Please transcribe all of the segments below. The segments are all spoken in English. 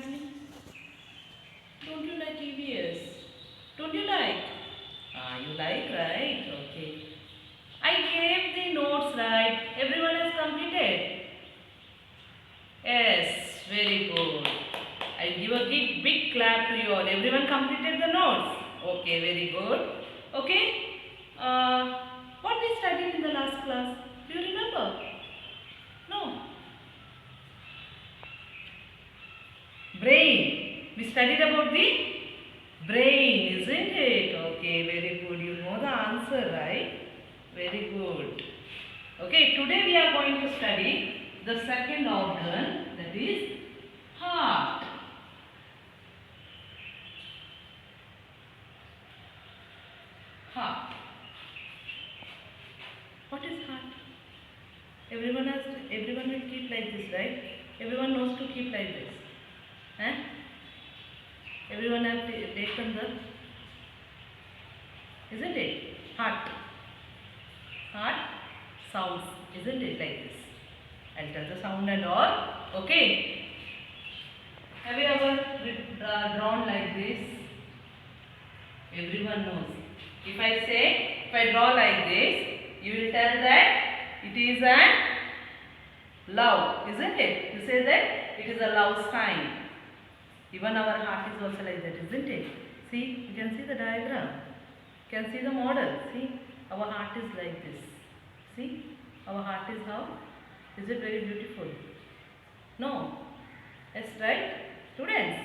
exactly? Don't you like EVS? Don't you like? Ah, you like, right? Okay. I gave the notes, right? Everyone has completed? Yes, very good. I'll give a big clap to you all. Everyone completed the notes? Okay, very good. Okay. Uh, what we studied in the last class? Do you remember? No. Brain. We studied about the brain, isn't it? Okay, very good. You know the answer, right? Very good. Okay, today we are going to study the second organ, that is heart. Heart. What is heart? Everyone will keep like this, right? Everyone knows to keep like this. Eh? Everyone have taken the, isn't it? Heart. Heart sounds, isn't it, like this? I'll tell the sound and all. Okay. Have you ever drawn like this? Everyone knows. If I draw like this, you will tell that it is a love, isn't it? You say that it is a love sign. Even our heart is also like that, isn't it? See, you can see the diagram. You can see the model. See, our heart is like this. See, our heart is how? Is it very beautiful? No. Yes, right? Students,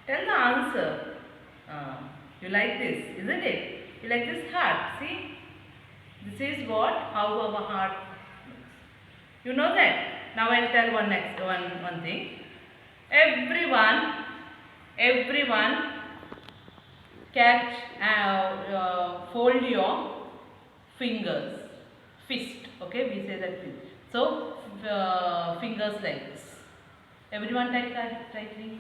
tell the answer. You like this, isn't it? You like this heart. See, this is what, how our heart looks. You know that? Now I'll tell one thing. Everyone catch, fold your fingers, fist. Okay, we say that fist. So fingers like this. Everyone tightly.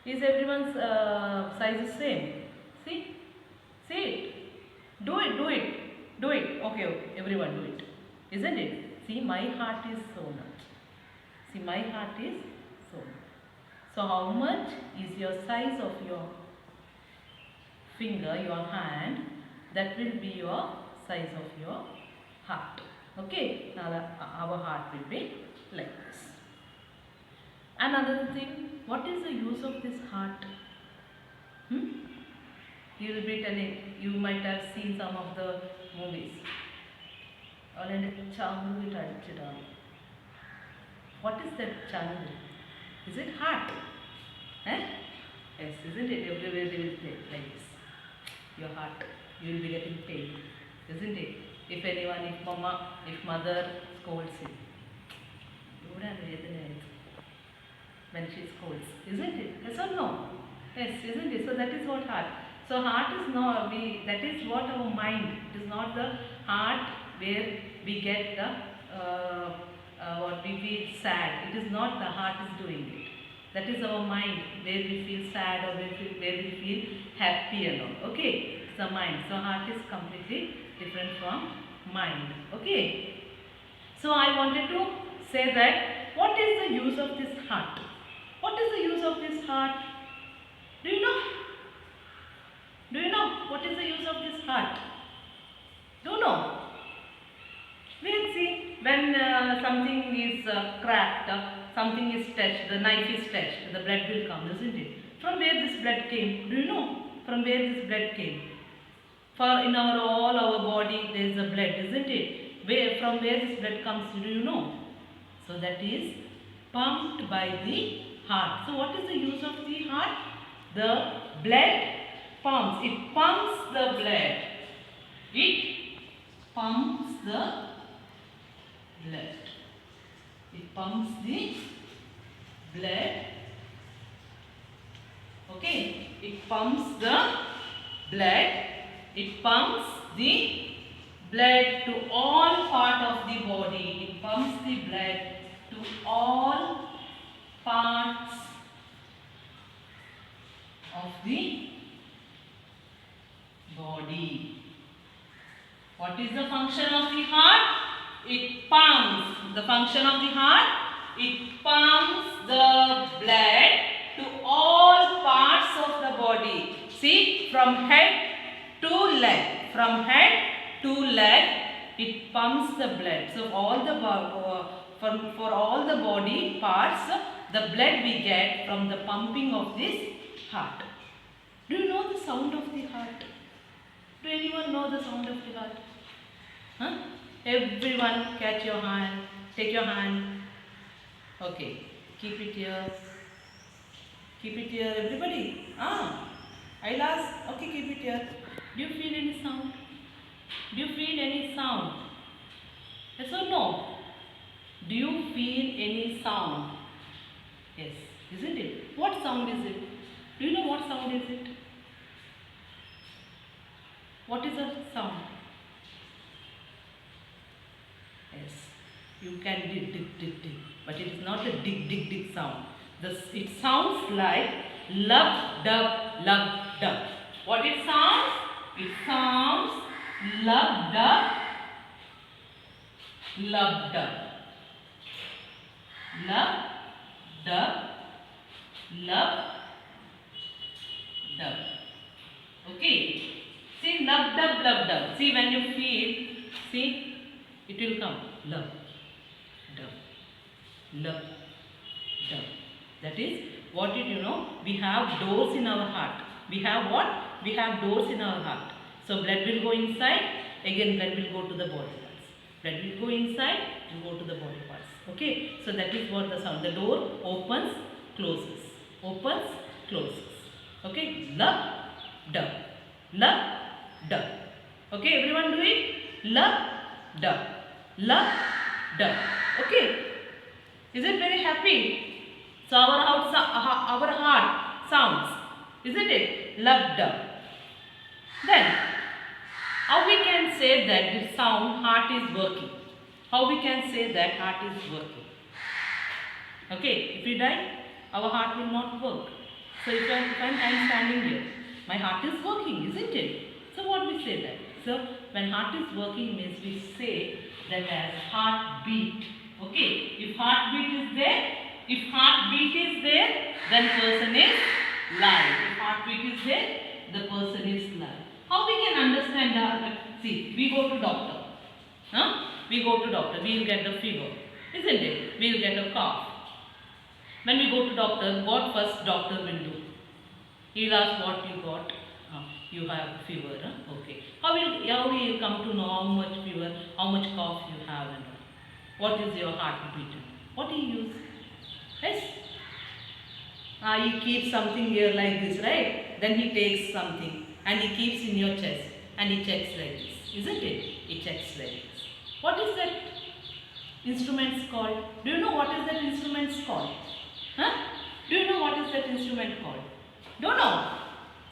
Is everyone's size the same? See? See it. Do it. Okay. Everyone do it. Isn't it? See, my heart is so much. See, my heart is so much. So, how much is your size of your finger, your hand? That will be your size of your heart. Okay? Now, our heart will be like this. Another thing, what is the use of this heart? You will be telling, you might have seen some of the movies. What is that channel? Is it heart? Eh? Yes, isn't it? Everywhere they will say like this. Your heart, you will be getting pain, isn't it? If anyone, if mother scolds you, when she scolds, isn't it? Yes or no? Yes, isn't it? So that is what heart. So heart is not, that is what our mind. It is not the heart where we get the, what we feel sad. It is not the heart is doing it. That is our mind where we feel sad or where we feel happy and all. Okay, it's the mind. So heart is completely different from mind. Okay. So I wanted to say that what is the use of this heart? What is the use of this heart? Do you know? Do you know what is the use of this heart? Don't know. We'll see when something is cracked, something is touched, the knife is touched, the blood will come, isn't it? From where this blood came? Do you know? From where this blood came? For in all our body there is a blood, isn't it? From where this blood comes, do you know? So that is pumped by the heart. So what is the use of the heart? The blood pumps. It pumps the blood. It pumps the blood. It pumps the blood. Okay. It pumps the blood. It pumps the blood to all part of the body. It pumps the blood to all parts of the body. What is the function of the heart? It pumps. The function of the heart, it pumps the blood to all parts of the body. See, from head to leg. From head to leg, it pumps the blood. So all the for all the body parts, the blood we get from the pumping of this heart. Do you know the sound of the heart? Do anyone know the sound of the heart? Huh? Everyone catch your hand. Take your hand. Okay. Keep it here. Keep it here, everybody. I'll ask. Okay, keep it here. Do you feel any sound? Do you feel any sound? Yes or no? Do you feel any sound? Yes, isn't it? What sound is it? Do you know what sound is it? What is the sound? Yes, you can dig, but it is not a dig sound. It sounds like lub dub. What it sounds? It sounds lub dub. Lub dub. Okay. See, lub dub. See, when you feel, see, it will come. Lub dub. That is, what did you know? We have doors in our heart. We have what? We have doors in our heart. So blood will go inside, again blood will go to the body parts. Blood will go inside and go to the body parts. Okay, so that is what the sound. The door opens, closes. Opens, closes. Okay, lub dub. Okay, everyone do it. Lub dub. Okay, is it very happy? So our heart sounds, isn't it? Lub dub. Then, how we can say that the sound heart is working? How we can say that heart is working? Okay, if we die, our heart will not work. So if I am standing here, my heart is working, isn't it? So what we say that? So when heart is working means we say that as heartbeat. Okay, if heartbeat is there, then person is live. If heartbeat is there, the person is live. How we can understand that? See, we go to doctor. We go to doctor. We will get the fever, isn't it? We will get a cough. When we go to doctor, what first doctor will do? He will ask what you got. You have fever. Okay. How will you come to know how much fever, how much cough you have and all? What is your heartbeat? What do you use? Yes. He keeps something here like this, right? Then he takes something and he keeps in your chest and he checks like this, isn't it? He checks like this. What is that instrument called? Do you know what is that instrument called? Do you know what is that instrument called? Don't know.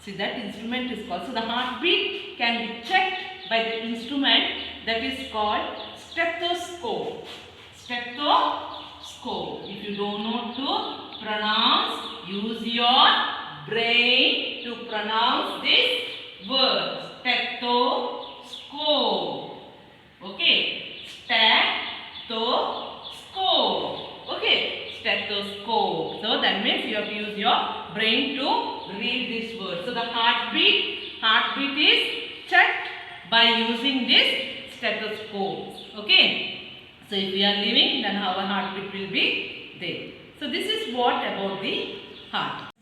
See, that instrument is called. So the heartbeat can be checked by the instrument that is called stethoscope. Stethoscope. If you don't know to pronounce, use your brain to pronounce this word. Stethoscope. Okay. Stethoscope. Okay. Stethoscope. So that means you have to use your brain to read this word. So the heartbeat is checked by using this stethoscope. Okay. So if we are living, then our heartbeat will be there. So this is what about the heart.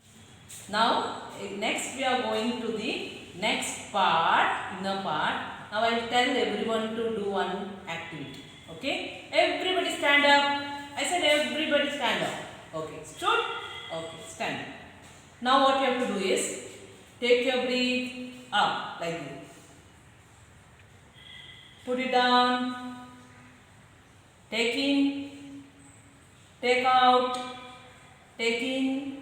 Now next we are going to the next part, inner part. Now I will tell everyone to do one activity. Okay. Everybody stand up. I said everybody stand up. Okay. Stood. Okay. Stand up. Now what you have to do is take your breath up like this. Put it down. Take in. Take out. Take in.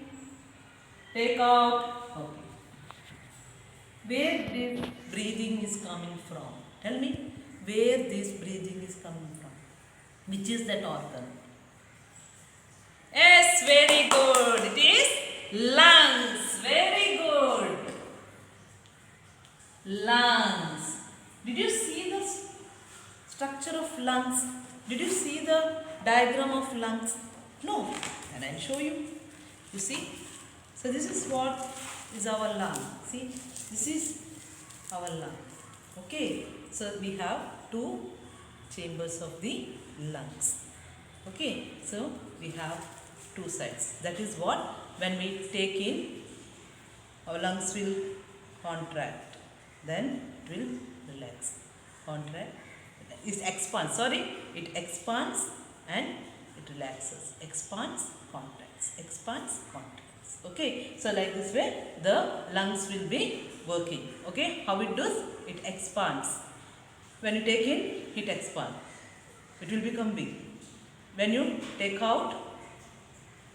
Take out. Okay. Where this breathing is coming from? Tell me where this breathing is coming from. Which is that organ? Yes, very good. It is lungs. Very good. Lungs. Did you see the structure of lungs? Did you see the diagram of lungs? No. And I'll show you. You see, So this is what is our lung. See, this is our lung. Okay, so we have two chambers of the lungs. Okay, so we have two sides. That is what, when we take in, our lungs will contract, then it will relax. Contract, it expands, it expands and it relaxes. Expands, contracts, expands, contracts. Okay, so like this way the lungs will be working. Okay, how it does? It expands. When you take in, it expands. It will become big. When you take out,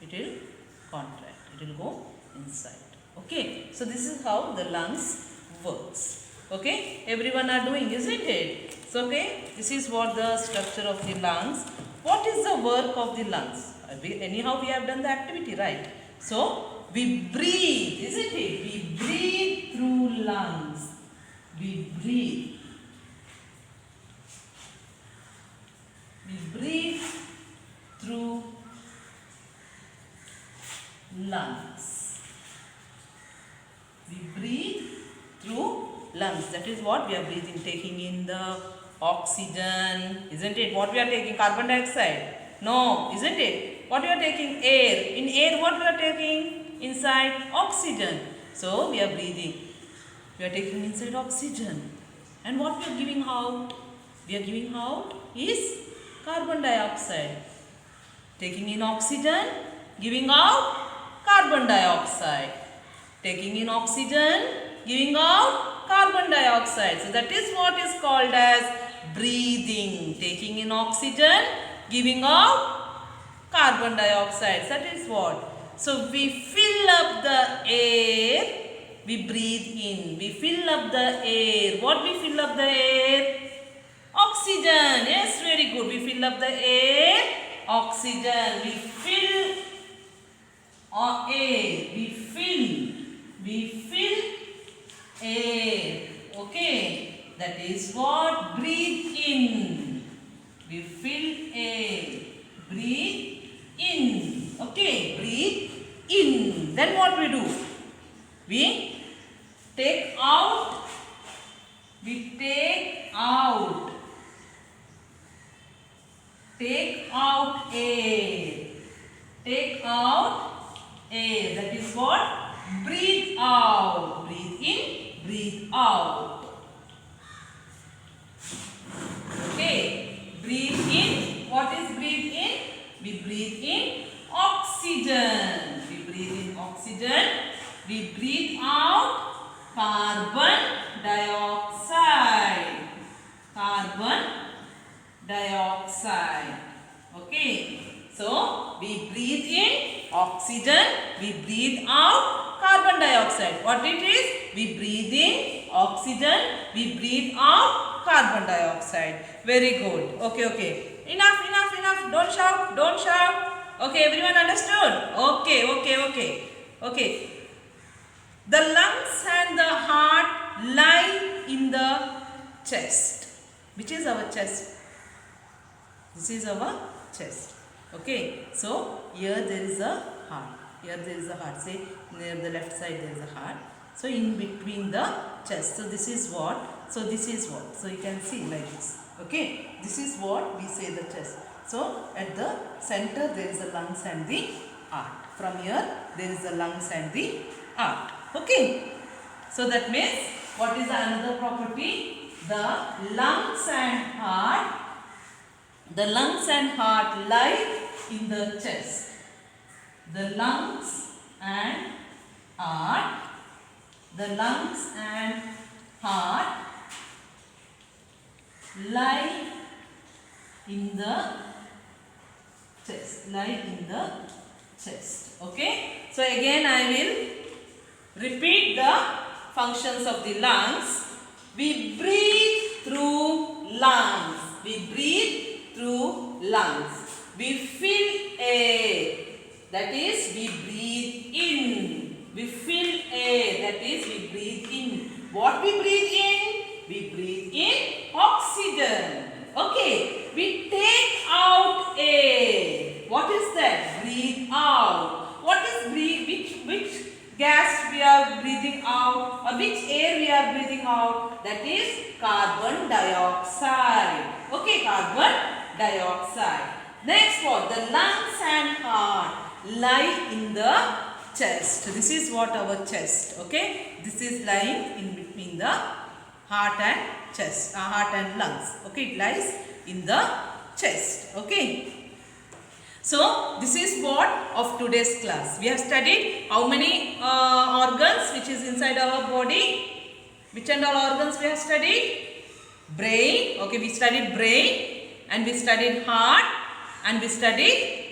it will contract. It will go inside. Okay, so this is how the lungs works. Okay, everyone are doing, isn't it? So okay, this is what the structure of the lungs. What is the work of the lungs? Anyhow we have done the activity, right? So we breathe, isn't it? We breathe through lungs. We breathe. We breathe through lungs. We breathe through lungs. That is what we are breathing, taking in the oxygen, isn't it? What we are taking? Carbon dioxide? No, isn't it? What we are taking? Air. In air, what we are taking? Inside, oxygen. So we are breathing. We are taking inside oxygen. And what we are giving out? We are giving out is carbon dioxide. Taking in oxygen, giving out carbon dioxide. Taking in oxygen, giving out carbon dioxide. So that is what is called as breathing. Taking in oxygen, giving out carbon dioxide. That is what. So we fill up the air, we breathe in. We fill up the air. What we fill up the air? Oxygen. Yes, very good. We fill up the air, oxygen. We fill air. We fill air. Okay, that is what? Breathe in. We fill air. Breathe in. Okay, breathe in. Then what we do? We take out. We take out. Take out air. Take out air. That is what? Breathe out. Breathe in, breathe out. Okay. Breathe in. What is breathe in? We breathe in oxygen. We breathe in oxygen. We breathe out carbon dioxide. Carbon dioxide. Okay. So we breathe in oxygen. We breathe out carbon dioxide. What it is? We breathe in oxygen. We breathe out carbon dioxide. Very good. Okay. Enough. Don't shout. Okay, everyone understood? Okay. The lungs and the heart lie in the chest. Which is our chest? This is our chest. Okay, so here there is a heart. Say near the left side there is a heart. So in between the chest. So this is what? So you can see like this. Okay, this is what we say the chest. So at the center there is the lungs and the heart. From here there is the lungs and the heart. Okay, so that means what is another property? The lungs and heart. The lungs and heart lie in the chest. The lungs and heart. The lungs and heart lie in the chest. Okay. So again I will repeat the functions of the lungs. We breathe through lungs. We breathe through lungs. We fill air. That is we breathe in. We fill air. That is we breathe in. What we breathe in? We breathe in oxygen. Okay. We take out air. What is that? Breathe out. What is breathe? Which gas we are breathing out, or which air we are breathing out? That is carbon dioxide. Okay, carbon dioxide. Next what? The lungs and heart lie in the chest. This is what our chest. Okay, this is lying in between the heart and chest, heart and lungs. Okay, it lies in the chest. Okay. So, this is what of today's class. We have studied how many organs which is inside our body. Which and all organs we have studied? Brain. Okay, we studied brain and we studied heart and we studied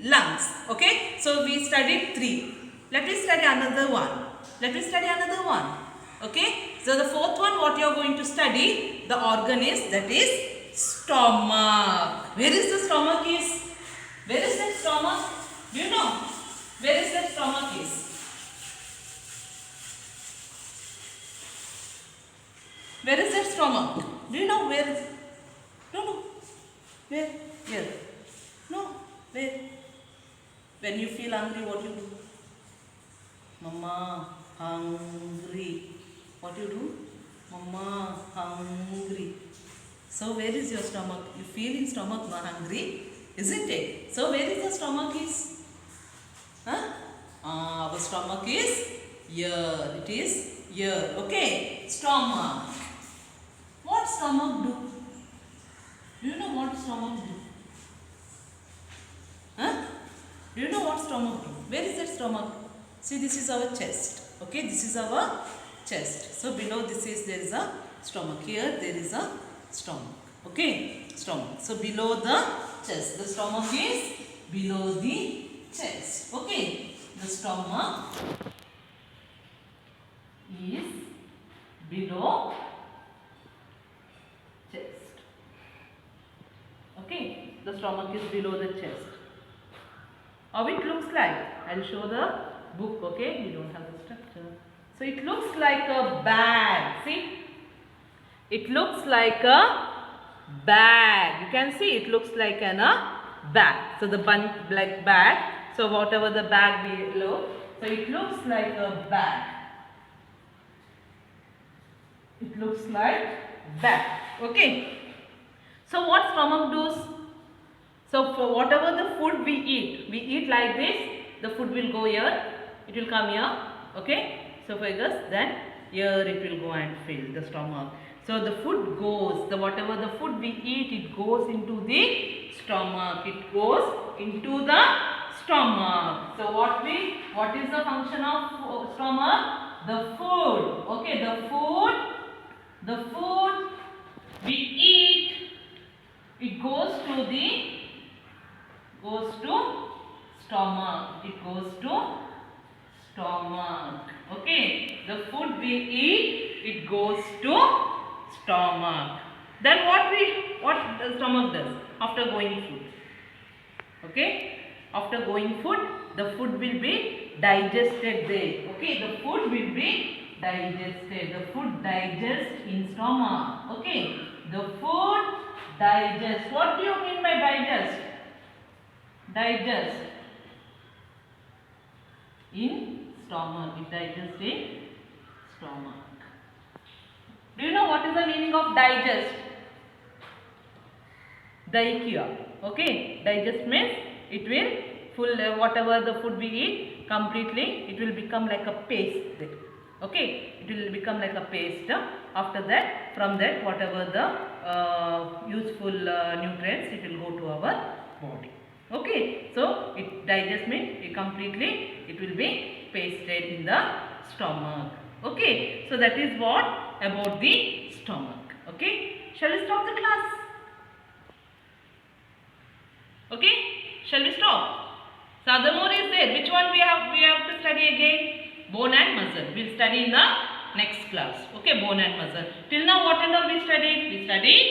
lungs. Okay, so we studied 3. Let me study another one. Okay, so the fourth one what you are going to study, the organ is, that is stomach. Where is the stomach is? Where is that stomach? Do you know? Where is that stomach is? Where is that stomach? Do you know where is it? No. Where? Here. No. Where? When you feel hungry, what you do? Mama, hungry. What you do? Mama, hungry. So where is your stomach? You feel in stomach, no, hungry, isn't it? So where is the stomach is? Huh? Our stomach is here. It is here. Okay. Stomach. What stomach do? Do you know what stomach do? Huh? Do you know what stomach do? Where is that stomach? See, this is our chest. Okay, this is our chest. So below this is, there is a stomach. Here there is a stomach. Okay, stomach. So below the chest, the stomach is below the chest. Okay, the stomach is below chest. Okay, the stomach is below the chest. How it looks like? I'll show the book. Okay, we don't have the structure. So it looks like a bag. See, it looks like a bag. You can see it looks like a bag. So the black bag. So whatever the bag below, so it looks like a bag. It looks like bag. Okay. So what stomach does? So for whatever the food we eat like this. The food will go here. It will come here. Okay. So figures, then here it will go and fill the stomach. So the food goes, whatever the food we eat, it goes into the stomach. It goes into the stomach. So what is the function of stomach? The food. Okay, the food we eat, it goes to stomach. It goes to stomach. Okay, the food we eat, it goes to stomach. Then what the stomach does after going food? Okay, after going food, the food will be digested there. Okay, the food will be digested. The food digests in stomach. Okay, the food digests. What do you mean by digest? Digest in stomach. It digests in stomach. Do you know what is the meaning of digest? Daikia. Okay, digest means it will whatever the food we eat completely, it will become like a paste. Okay, it will become like a paste. After that, from that whatever the useful nutrients, it will go to our body. Okay, so it digest means it will be pasted in the stomach. Okay, so that is what about the stomach. Okay, shall we stop the class? Okay, shall we stop? So other more is there. Which one we have to study again? Bone and muscle. We'll study in the next class. Okay, bone and muscle. Till now what and all we studied? We studied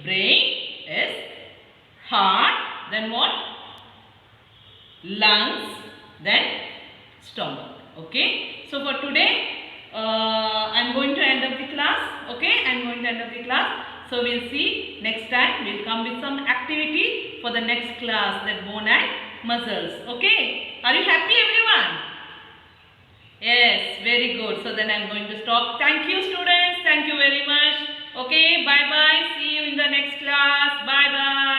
brain, yes, heart, then what? Lungs, then stomach. Okay, so for today I am going to end up the class. Okay, I am going to end up the class. So we'll see next time. We'll come with some activity for the next class, that bone and muscles. Okay, are you happy everyone? very good. So then I am going to stop. Thank you students. Thank you very much. Okay, bye bye. See you in the next class. Bye bye.